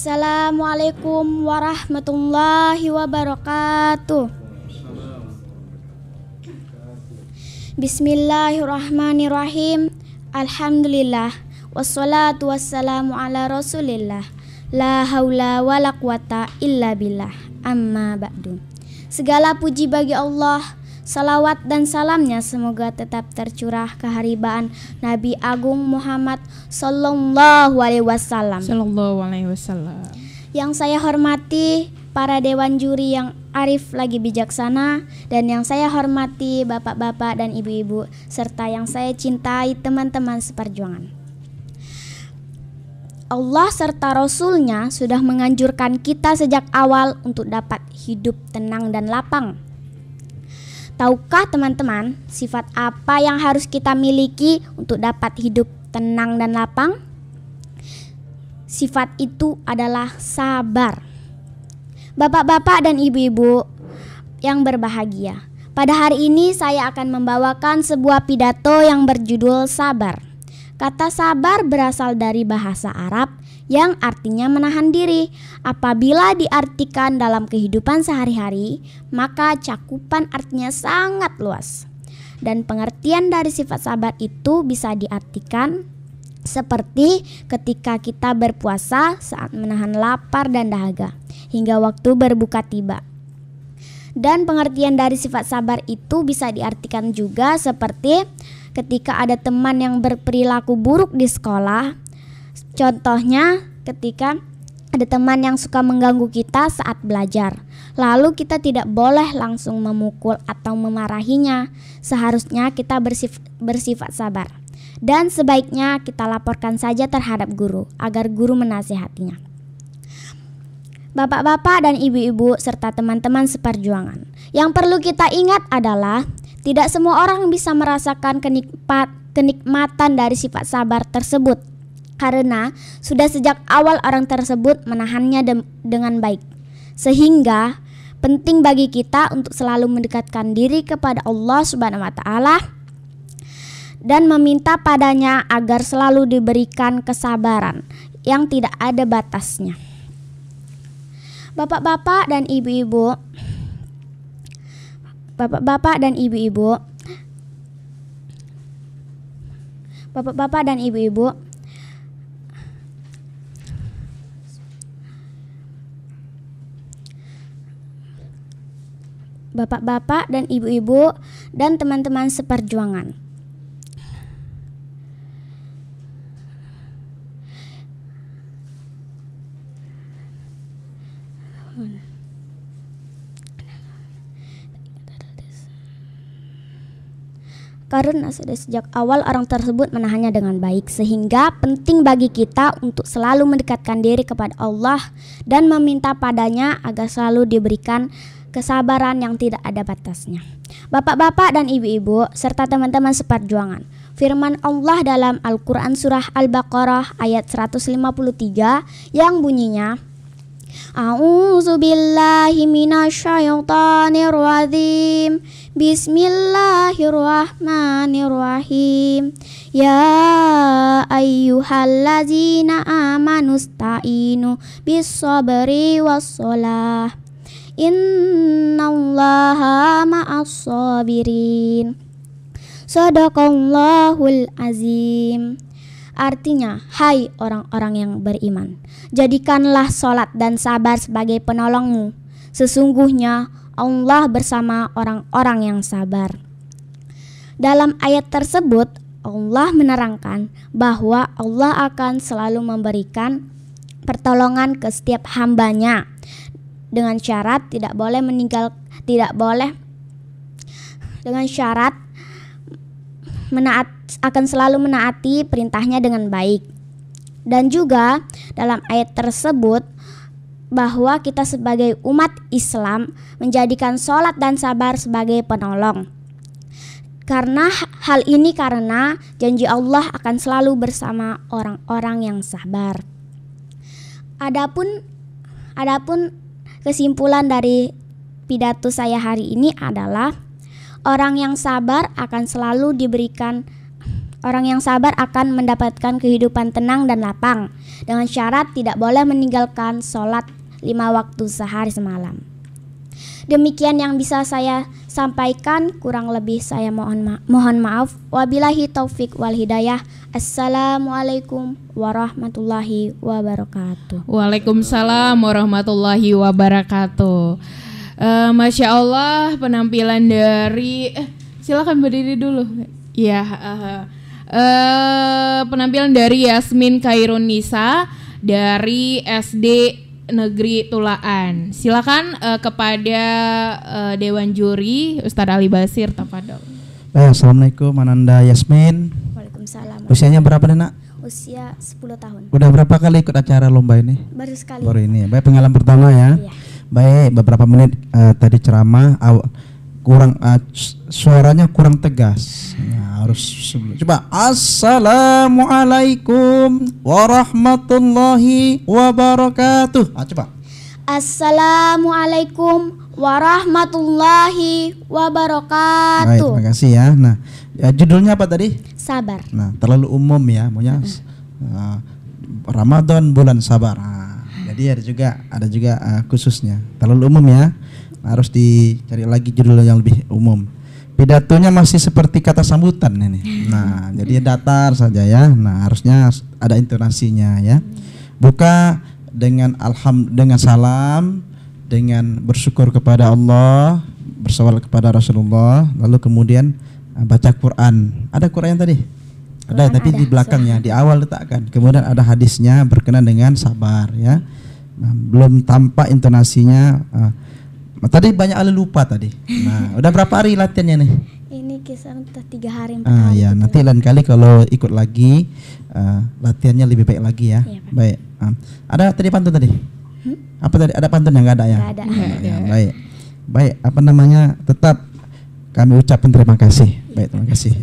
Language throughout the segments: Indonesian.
Assalamualaikum warahmatullahi wabarakatuh. Bismillahirrahmanirrahim. Alhamdulillah. Wassalatu wassalamu ala rasulillah. La haula wa la quwata illa billah. Amma ba'du. Segala puji bagi Allah. Salawat dan salamnya semoga tetap tercurah keharibaan Nabi Agung Muhammad Sallallahu Alaihi Wasallam. Yang saya hormati para dewan juri yang arif lagi bijaksana, dan yang saya hormati bapak-bapak dan ibu-ibu, serta yang saya cintai teman-teman seperjuangan. Allah serta Rasul-Nya sudah menganjurkan kita sejak awal untuk dapat hidup tenang dan lapang. Tahukah teman-teman sifat apa yang harus kita miliki untuk dapat hidup tenang dan lapang? Sifat itu adalah sabar. Bapak-bapak dan ibu-ibu yang berbahagia, pada hari ini saya akan membawakan sebuah pidato yang berjudul sabar. Kata sabar berasal dari bahasa Arab yang artinya menahan diri. Apabila diartikan dalam kehidupan sehari-hari, maka cakupan artinya sangat luas. Dan pengertian dari sifat sabar itu bisa diartikan seperti ketika kita berpuasa saat menahan lapar dan dahaga hingga waktu berbuka tiba. Dan pengertian dari sifat sabar itu bisa diartikan juga seperti ketika ada teman yang berperilaku buruk di sekolah. Contohnya ketika ada teman yang suka mengganggu kita saat belajar, lalu kita tidak boleh langsung memukul atau memarahinya. Seharusnya kita bersifat sabar, dan sebaiknya kita laporkan saja terhadap guru agar guru menasihatinya. Bapak-bapak dan ibu-ibu serta teman-teman seperjuangan, yang perlu kita ingat adalah tidak semua orang bisa merasakan kenikmatan dari sifat sabar tersebut, karena sudah sejak awal orang tersebut menahannya dengan baik. Sehingga penting bagi kita untuk selalu mendekatkan diri kepada Allah Subhanahu wa taala dan meminta padanya agar selalu diberikan kesabaran yang tidak ada batasnya. Bapak-bapak dan ibu-ibu, Bapak-bapak dan ibu-ibu, Bapak-bapak dan ibu-ibu, Bapak-bapak dan ibu-ibu dan teman-teman seperjuangan. Karena sudah sejak awal orang tersebut menahannya dengan baik, sehingga penting bagi kita untuk selalu mendekatkan diri kepada Allah dan meminta padanya agar selalu diberikan kesabaran yang tidak ada batasnya. Bapak-bapak dan ibu-ibu serta teman-teman seperjuangan, firman Allah dalam Al-Quran surah Al-Baqarah ayat 153 yang bunyinya, A'udzubillahi minasyaitonir rajim. Bismillahirrahmanirrahim. Ya ayyuhallazina amanu sta'inu bis-sabri was-shalah. Innallaha ma'as-sabirin. Shadaqallahul azim. Artinya, hai orang-orang yang beriman, jadikanlah sholat dan sabar sebagai penolongmu. Sesungguhnya Allah bersama orang-orang yang sabar. Dalam ayat tersebut, Allah menerangkan bahwa Allah akan selalu memberikan pertolongan ke setiap hambanya dengan syarat akan selalu menaati perintahnya dengan baik. Dan juga dalam ayat tersebut bahwa kita sebagai umat Islam menjadikan sholat dan sabar sebagai penolong. Karena janji Allah akan selalu bersama orang-orang yang sabar. Adapun kesimpulan dari pidato saya hari ini adalah orang yang sabar akan selalu diberikan Orang yang sabar akan mendapatkan kehidupan tenang dan lapang, dengan syarat tidak boleh meninggalkan sholat 5 waktu sehari semalam. Demikian yang bisa saya sampaikan, kurang lebih saya mohon maaf. Wabillahi taufik wal hidayah. Assalamualaikum warahmatullahi wabarakatuh. Waalaikumsalam warahmatullahi wabarakatuh. Masya Allah, penampilan dari silakan berdiri dulu. Ya, penampilan dari Yasmin Khairun Nisa dari SD Negeri Tulaan. Silakan kepada Dewan Juri Ustadz Ali Basir, tafadhol. Assalamualaikum Ananda Yasmin. Waalaikumsalam. Usianya berapa nih, Nak? Usia 10 tahun. Udah berapa kali ikut acara lomba ini? Baru sekali. Baru ini. Baik, pengalaman pertama ya. Iya. Baik, beberapa menit tadi ceramah kurang suaranya kurang tegas. Nah, harus coba. Assalamualaikum warahmatullahi wabarakatuh. Coba. Assalamualaikum warahmatullahi wabarakatuh. Baik, terima kasih ya. Nah, judulnya apa tadi? Sabar. Nah, terlalu umum ya, maunya Ramadan bulan sabar. Jadi ada juga khususnya. Terlalu umum ya. Harus dicari lagi judul yang lebih umum. Pidatonya masih seperti kata sambutan ini. Nah, jadi datar saja ya. Nah, harusnya ada intonasinya ya. Buka dengan dengan salam, dengan bersyukur kepada Allah, bersalawat kepada Rasulullah, lalu kemudian baca Quran. Ada Quran yang tadi? Ada, tapi di belakangnya, di awal letakkan. Kemudian ada hadisnya berkenaan dengan sabar ya. Nah, belum tampak intonasinya. Tadi banyak ali lupa tadi. Nah, udah berapa hari latihannya nih? Ini kisaran 3 hari 4 hari. Ya, nanti lain kali kalau ikut lagi latihannya lebih baik lagi ya. Iya, Pak. Baik. Ada tadi pantun tadi? Apa tadi? Ada pantun yang enggak ada ya? Nggak ada. Ya, baik. Baik, apa namanya? Tetap kami ucapkan terima kasih. Baik, terima kasih.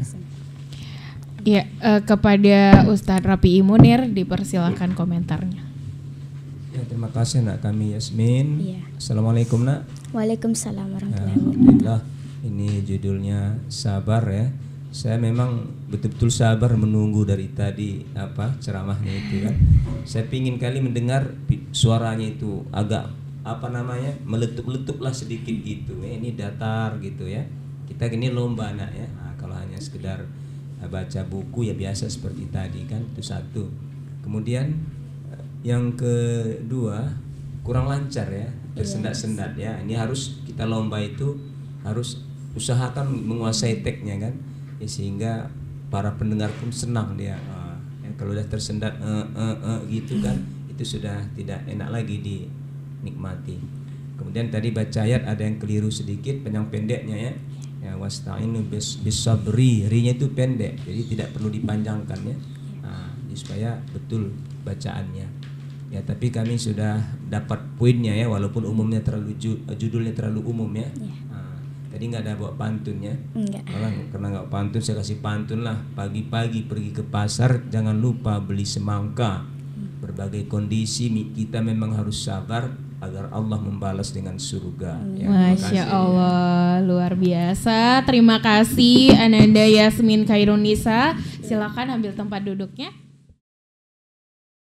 Ya, kepada Ustadz Rapi Munir dipersilakan komentarnya. Ya, terima kasih Nak kami Yasmin. Iya. Assalamualaikum Nak. Waalaikumsalam warahmatullahi wabarakatuh. Alhamdulillah, ini judulnya sabar ya. Saya memang betul-betul sabar menunggu dari tadi ceramahnya itu kan. Saya pingin kali mendengar suaranya itu agak meletup-letup lah sedikit gitu. Ini datar gitu ya. Kita ini lomba Nak ya. Nah, kalau hanya sekedar baca buku ya biasa seperti tadi kan, itu satu. Kemudian yang kedua kurang lancar ya, tersendat-sendat ya. Ini harus kita lomba itu harus usahakan menguasai teknya kan, ya, sehingga para pendengar pun senang dia. Ya, kalau udah tersendat gitu kan, itu sudah tidak enak lagi dinikmati. Kemudian tadi baca ayat ada yang keliru sedikit, panjang pendeknya ya. Ya, wasta'inu bisabri, rinya itu pendek, jadi tidak perlu dipanjangkan ya. Supaya betul bacaannya. Ya, tapi kami sudah dapat poinnya ya, walaupun umumnya judulnya terlalu umum ya. Tadi nggak ada bawa pantunnya. Karena nggak pantun, saya kasih pantun lah. Pagi-pagi pergi ke pasar, jangan lupa beli semangka. Berbagai kondisi kita memang harus sabar agar Allah membalas dengan surga. Ya, Masya Allah, luar biasa. Terima kasih Ananda Yasmin Khairun Nisa. Silakan ambil tempat duduknya.